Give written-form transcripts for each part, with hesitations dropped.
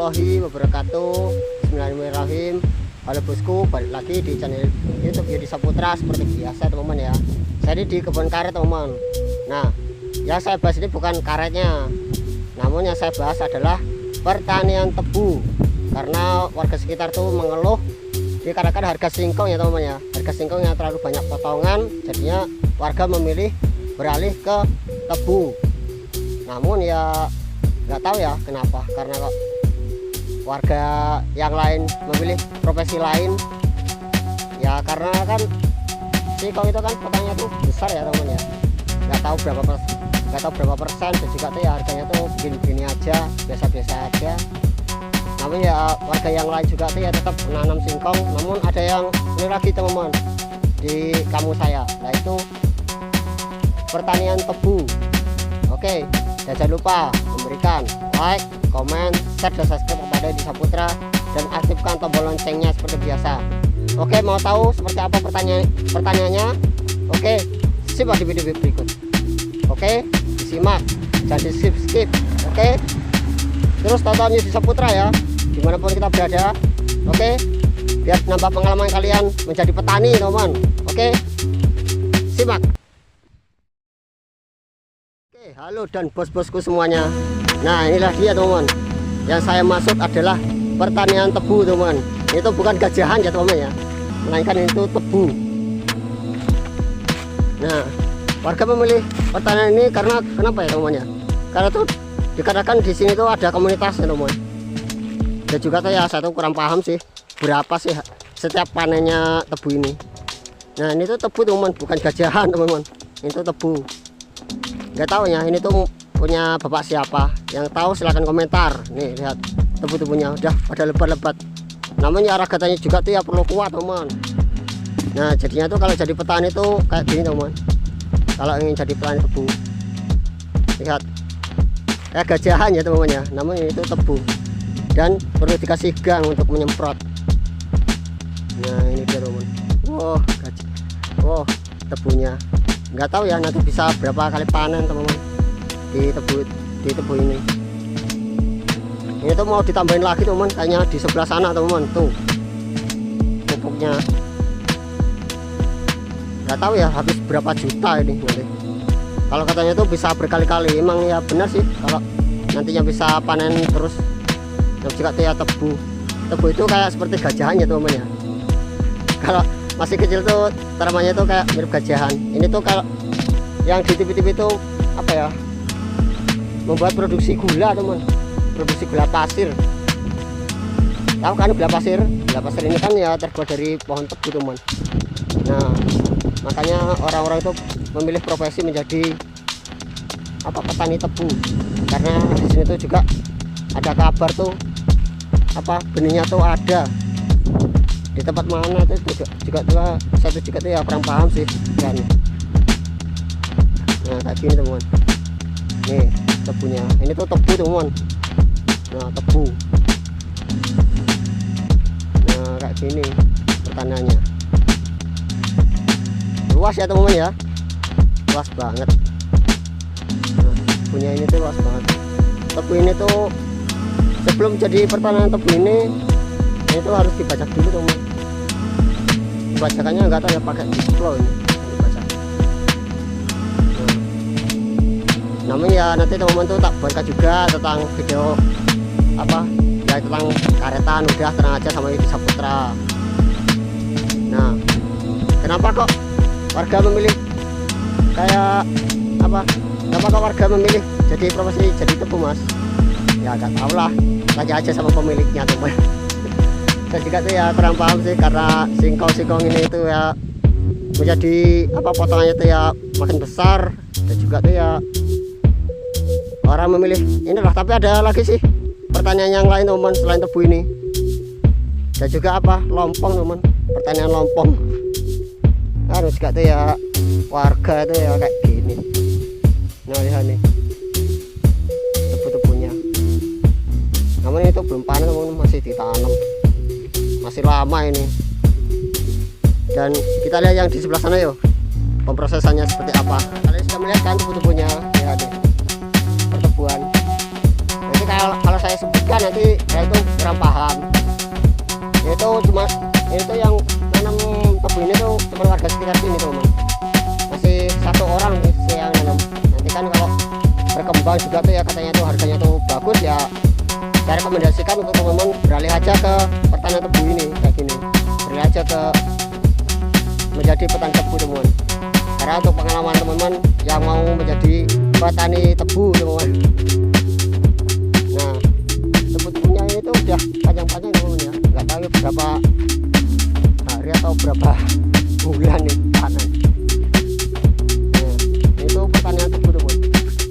warahmatullahi wabarakatuh. Bismillahirrahmanirrahim. Halo bosku, balik lagi di channel YouTube Yudi Saputra seperti biasa teman-teman ya. Saya di kebun karet teman-teman. Nah, yang saya bahas ini bukan karetnya, namun yang saya bahas adalah pertanian tebu. Karena warga sekitar tuh mengeluh dikarenakan harga singkong ya teman-teman ya. Harga singkong yang terlalu banyak potongan, jadinya warga memilih beralih ke tebu. Namun ya nggak tahu ya kenapa, karena kok warga yang lain memilih profesi lain ya, karena kan singkong itu kan potongnya tuh besar ya teman ya. Nggak tahu berapa persen, dan juga tuh ya harganya tuh begini-begini aja, biasa-biasa aja. Namun ya warga yang lain juga tuh ya tetap menanam singkong. Namun ada yang ini lagi teman-teman di kampung saya, yaitu pertanian tebu. Oke, dan jangan lupa memberikan like, komen, share, dan subscribe kepada Yudi Saputra, dan aktifkan tombol loncengnya seperti biasa. Oke, mau tahu seperti apa pertanyaannya? Oke, simak di video berikut. Oke, disimak, jangan di skip. Oke, terus tonton Yudi Saputra ya, dimanapun kita berada. Oke, biar nambah pengalaman kalian menjadi petani teman. Oke, simak. Halo dan bos-bosku semuanya. Nah, inilah dia teman. Yang saya maksud adalah pertanian tebu teman. Itu bukan gajahan ya teman ya, melainkan itu tebu. Nah, warga memilih pertanian ini karena kenapa ya teman ya? Karena tuh dikatakan di sini tuh ada komunitasnya teman. Dan juga tuh ya saya tuh kurang paham sih berapa sih setiap panennya tebu ini. Nah, ini tuh tebu teman, bukan gajahan teman-teman. Itu tebu. Nggak tahu ya ini tuh punya bapak siapa, yang tahu silahkan komentar. Nih lihat tebu-tebunya udah pada lebat-lebat. Namun ya katanya juga tuh ya perlu kuat teman. Nah jadinya tuh kalau jadi petani tuh kayak gini teman. Kalau ingin jadi petani tebu, lihat kayak gajahan ya teman ya, namun ini tuh tebu dan perlu dikasih gang untuk menyemprot. Nah ini dia teman. Wow, tebunya. Nggak tahu ya nanti bisa berapa kali panen teman-teman di tebu ini. Ini tuh mau ditambahin lagi teman, kayaknya di sebelah sana teman tuh pupuknya. Nggak tahu ya habis berapa juta ini nanti. Kalau katanya tuh bisa berkali-kali, emang ya benar sih kalau nantinya bisa panen terus. Dan juga tuh ya tebu itu kayak seperti gajahan ya teman ya. Kalau masih kecil tuh tanamannya tuh kayak mirip gajahan. Ini tuh kalau yang di TV-TV itu apa ya, membuat produksi gula teman, produksi gula pasir. Tahu kan gula pasir? Gula pasir ini kan ya terbuat dari pohon tebu teman. Nah makanya orang-orang itu memilih profesi menjadi apa, petani tebu, karena di sini tuh juga ada kabar tuh apa, benihnya tuh ada di tempat mana itu juga satu juga tuh ya kurang paham sih kan. Nah kayak gini teman, nih tebunya, ini tuh tebu teman. Nah tebu, nah kayak gini pertaniannya, luas ya teman ya, luas banget. Nah, tebunya ini tuh luas banget. Tebu ini tuh sebelum jadi pertanian tebu ini tuh harus dibajak dulu teman. Bacakannya nggak tahu ya, pakai display ini dibaca. Namun ya nanti teman-teman tuh tak buatkan juga tentang video apa ya tentang karetan. Udah tenang aja sama Yudi Saputra. Nah kenapa kok warga memilih kayak apa, kenapa kok warga memilih jadi profesi jadi tebu mas? Ya nggak tahu lah, tanya aja sama pemiliknya teman. Dan juga tuh ya kurang paham sih, karena singkong ini itu ya menjadi apa, potongannya tuh ya makin besar. Dan juga tuh ya orang memilih inilah. Tapi ada lagi sih pertanian yang lain teman selain tebu ini. Dan juga apa, lompong teman, pertanian lompong. Harus juga tuh ya warga tuh ya kayak gini. Nah lihat nih tebu-tebunya. Namun itu belum panen teman, masih ditanam, masih lama ini. Dan kita lihat yang di sebelah sana yuk, pemprosesannya seperti apa. Kalian sudah melihat kan tebu-tebunya ya, deh pertebuan. Nanti kalau saya sebutkan nanti saya itu kurang paham. Itu cuma itu yang nanam tebu ini tuh cuma warga sekitar sini teman, masih satu orang sih yang nanam. Nanti kan kalau berkembang juga tuh ya katanya tuh harganya tuh bagus ya, saya rekomendasikan untuk teman-teman beralih aja ke pertanian tebu ini kayak gini, beralih aja ke menjadi petani tebu teman. Karena untuk pengalaman teman-teman yang mau menjadi petani tebu teman, nah tebu-tebunya ini tuh udah panjang-panjang teman ya, nggak tahu berapa hari atau berapa bulan nih panen. Nah, itu pertanian tebu teman,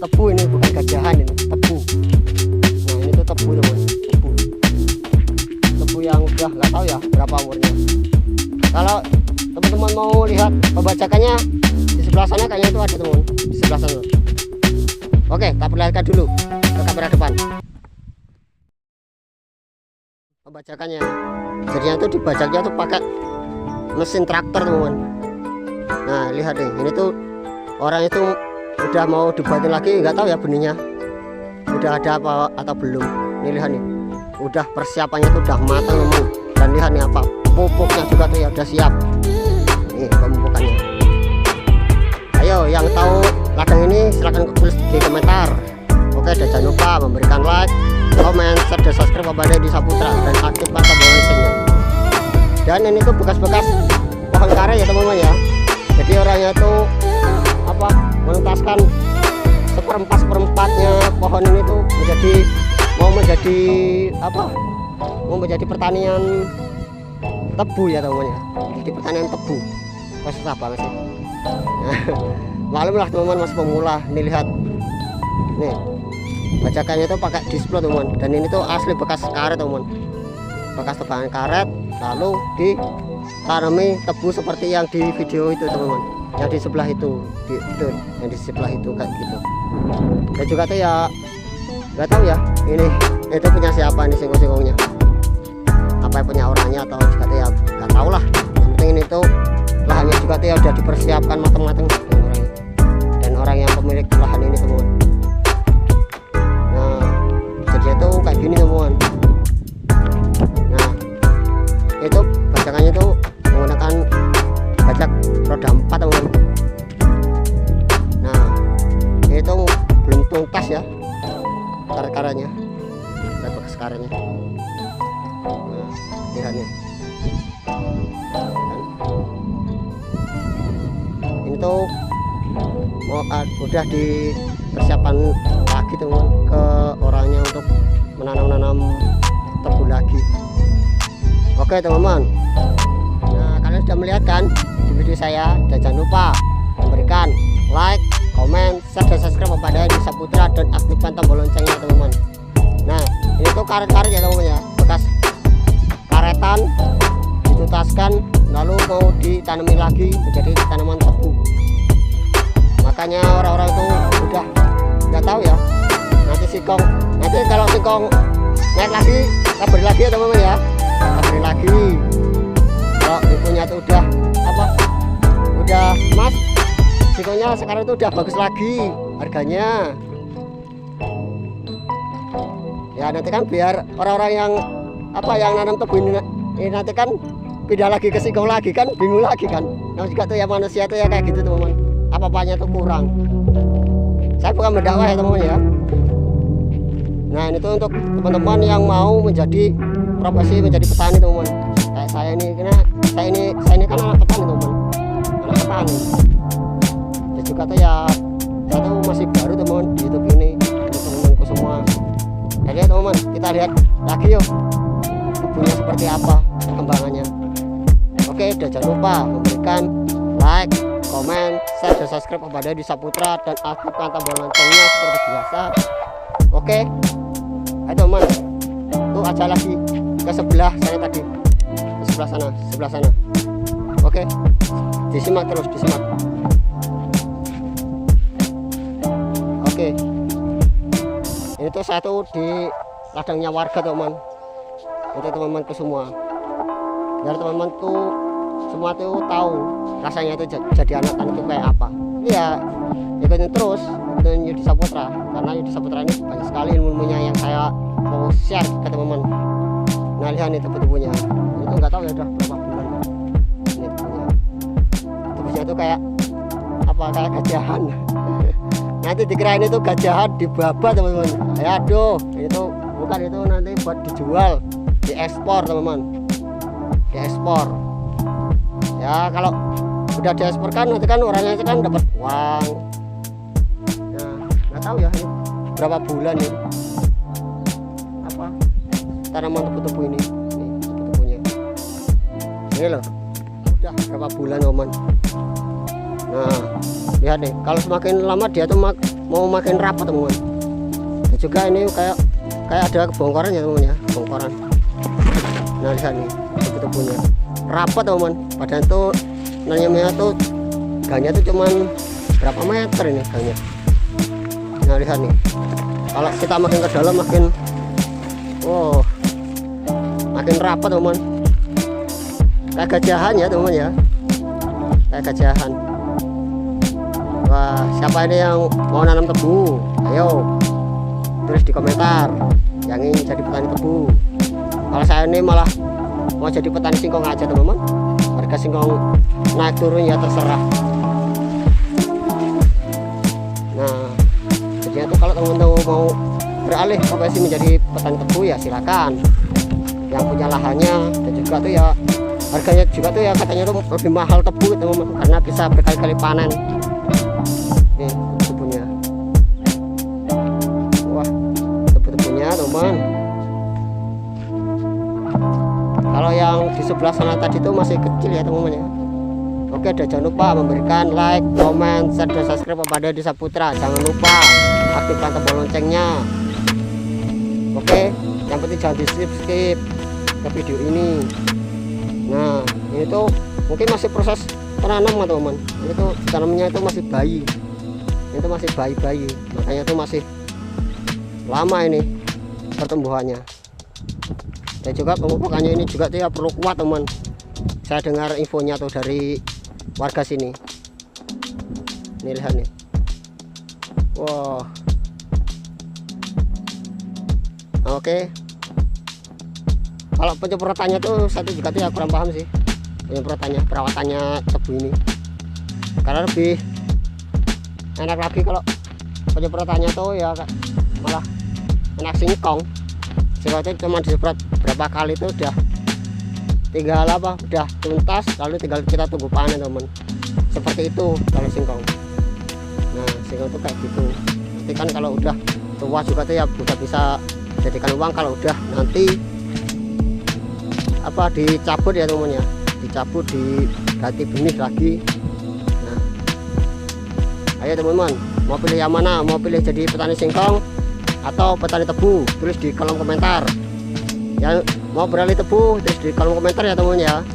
tebu ini bukan gajahan, ini tebu. Nah ini tuh tebu teman, tebu yang udah nggak tahu ya berapa umurnya. Kalau teman-teman mau lihat pembajakannya di sebelah sana, kayaknya itu ada teman di sebelah sana. Oke, kita perlihatkan dulu ke kamera depan pembajakannya. Jadinya itu dibajaknya tuh pakai mesin traktor teman. Nah lihat nih, ini tuh orang itu udah mau dibuatin lagi, nggak tahu ya benihnya udah ada apa atau belum. Ini lihat nih, udah persiapannya tuh udah matang teman. Dan lihat nih apa, pupuknya juga tuh ya udah siap. Ini pemupukannya. Ayo yang tahu ladang ini silahkan tulis di komentar. Oke, dan jangan lupa memberikan like, komen, share, dan subscribe kepada Edi Saputra dan aktifkan tombol loncengnya. Dan ini tuh bekas-bekas pohon karet ya teman-teman ya. Jadi orangnya tuh apa, menuntaskan seperempatnya pohon ini tuh mau menjadi pertanian tebu ya teman-teman ya. Jadi pertanian tebu susah banget sih. Maklum lah teman-teman, masih pemula. Ini lihat nih, bajakannya itu pakai display teman, dan ini tuh asli bekas karet teman, bekas tebangan karet lalu ditanami tebu seperti yang di video itu teman-teman, yang di sebelah itu, yang di sebelah itu kayak gitu. Dan juga tuh ya nggak tahu ya ini itu punya siapa nih singkong-singkongnya, apa punya orangnya atau juga tuh ya nggak tahu lah. Yang penting ini tuh lahannya juga tuh ya udah dipersiapkan matang-matang dan orang yang pemilik lahan ini teman. Nah jadi itu kayak gini teman. Nah itu bajakannya tuh menggunakan bajak roda 4 teman. Nah itu belum tuntas ya karet-karetnya, bekas karetnya. Nah lihat nih, ini tuh udah dipersiapkan lagi teman ke orangnya untuk menanam tebu lagi. Oke teman-teman, nah kalian sudah melihat kan di video saya, dan jangan lupa memberikan like, komen, share, dan subscribe kepada Edi Saputra dan aktifkan tombol loncengnya teman-teman. Nah ini tuh karet-karet ya teman-teman ya, bekas karetan dituntaskan lalu mau ditanami lagi menjadi tanaman tebu. Makanya orang-orang itu udah nggak tahu ya, nanti kalau singkong naik lagi kabari lagi ya teman-teman ya, kabari lagi kalau infonya itu udah mas singkongnya sekarang itu udah bagus lagi harganya ya. Nanti kan biar orang-orang yang nanam tebu ini nanti kan pindah lagi ke singkong lagi kan, bingung lagi kan. Nah juga tuh ya manusia tuh ya kayak gitu teman-teman, apa-apanya tuh kurang. Saya bukan berdakwah ya teman-teman ya. Nah ini tuh untuk teman-teman yang mau menjadi profesi menjadi petani teman-teman, kayak saya ini, karena saya ini kan anak petani teman-teman, anak petani. Dan juga tuh ya saya tuh masih baru teman-teman di YouTube ini, teman-temanku semua. Jadi ya teman-teman, kita lihat lagi yuk tebunya seperti apa perkembangannya. Oke, dan jangan lupa memberikan like, komen, share, dan subscribe kepada Edi Saputra dan aktifkan tombol loncengnya seperti biasa. Oke, ayo teman, tuh aja lagi ke sebelah sana tadi, ke sebelah sana. Oke, disimak terus, disimak. Oke, ini tuh saya tuh di ladangnya warga teman, untuk teman-temanku semua, biar teman-teman tuh semua tuh tahu rasanya itu jadi anak tani itu kayak apa. Iya, ikutin terus ikutin Yudi Saputra, karena Yudi Saputra ini banyak sekali ilmu-ilmunya yang saya mau share ke teman-teman. Nah lihat nih tebu-tebunya, itu nggak tahu ya udah berapa bulan ini tebunya itu kayak apa, kayak gajahan. Nanti dikirain itu gajahan dibabat teman-teman. Ya aduh, itu bukan, itu nanti buat dijual, diekspor teman-teman, diekspor ya. Kalau udah diekspor kan nanti kan orangnya itu kan dapat uang. Nah nggak tahu ya ini berapa bulan ini apa tanaman tebu-tebu ini tebu-tebunya ini loh, udah berapa bulan teman. Nah lihat nih, kalau semakin lama dia tuh mau makin rapat teman-teman. Dan juga ini kayak ada kebongkaran ya teman-teman ya, kebongkaran. Nah lihat nih tebu-tebunya rapat teman-teman, padahal tuh nanya tuh gangnya tuh cuman berapa meter ini gangnya. Nah lihat nih, kalau kita makin ke dalam makin makin rapat teman, kayak gajahan ya teman ya, kayak gajahan. Wah, siapa ini yang mau nanam tebu? Ayo tulis di komentar yang ingin jadi petani tebu. Kalau saya ini malah mau jadi petani singkong aja teman-teman. Harga singkong naik turun ya terserah. Nah jadi itu kalau teman-teman mau beralih profesi menjadi petani tebu ya silakan, yang punya lahannya. Dan juga tuh ya harganya juga tuh ya katanya tuh lebih mahal tebu teman-teman, karena bisa berkali-kali panen. Nih tebunya, wah tebu-tebunya teman. Kalau yang di sebelah sana tadi itu masih kecil ya teman-teman ya. Oke, dan jangan lupa memberikan like, comment, share, dan subscribe kepada Yudi Saputra. Jangan lupa aktifkan tombol loncengnya. Oke, yang penting jangan di skip ke video ini. Nah ini tuh mungkin masih proses penanaman teman-teman. Ini tuh tanamnya itu masih bayi, itu masih bayi, makanya tuh masih lama ini pertumbuhannya. Dan juga pemupukannya ini juga dia perlu kuat teman. Saya dengar infonya tuh dari warga sini. Ini lihat nih, wah. Oke, kalau penyemprotannya tuh satu juga tuh ya kurang paham sih, penyemprotannya, perawatannya tebu ini, karena lebih enak lagi kalau penyemprotannya tuh ya malah enak singkong. Singkong itu cuma disemprot berapa kali itu udah tinggal apa, udah tuntas, lalu tinggal kita tunggu panen teman. Seperti itu kalau singkong. Nah singkong itu kayak gitu. Nanti kan kalau udah tua juga tuh ya udah bisa jadikan uang kalau udah nanti apa dicabut ya teman ya, dicabut, diganti benih lagi. Nah ayo teman-teman, mau pilih yang mana? Mau pilih jadi petani singkong atau petani tebu? Tulis di kolom komentar. Yang mau beralih tebu tulis di kolom komentar ya teman ya.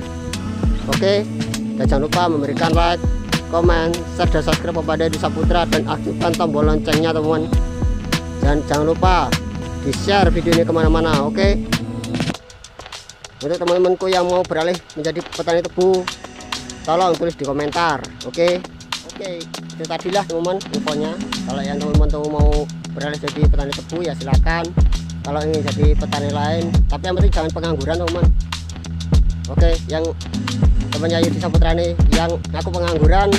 Oke, dan jangan lupa memberikan like, komen, share, dan subscribe kepada Yudi Saputra, dan aktifkan tombol loncengnya teman. Dan jangan lupa di share video ini kemana-mana. Oke, untuk teman-temanku yang mau beralih menjadi petani tebu, tolong tulis di komentar. Oke, itu tadilah teman-teman infonya. Kalau yang teman-teman tuh mau beralih jadi petani tebu ya silakan. Kalau ingin jadi petani lain, tapi yang penting jangan pengangguran teman-teman. Oke, yang temannya Yudi Saputra nih yang ngaku pengangguran,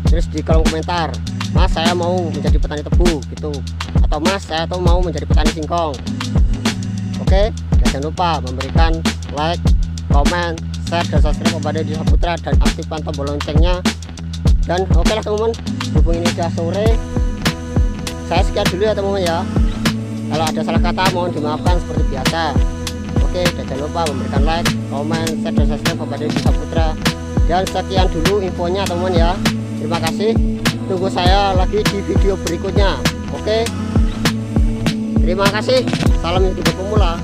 terus di kolom komentar, Mas saya mau menjadi petani tebu gitu, atau Mas saya tuh mau menjadi petani singkong. Oke, dan jangan lupa memberikan like, komen, share, dan subscribe kepada Yudi Saputra, dan aktifkan tombol loncengnya. Dan oke lah teman-teman, berhubung ini sudah sore, saya sekian dulu ya teman-teman ya. Kalau ada salah kata mohon dimaafkan seperti biasa. Oke, dan jangan lupa memberikan like, komen, share, dan subscribe kepada Yudi Saputra. Dan sekian dulu infonya teman-teman ya. Terima kasih. Tunggu saya lagi di video berikutnya. Oke, terima kasih. Salam YouTuber pemula.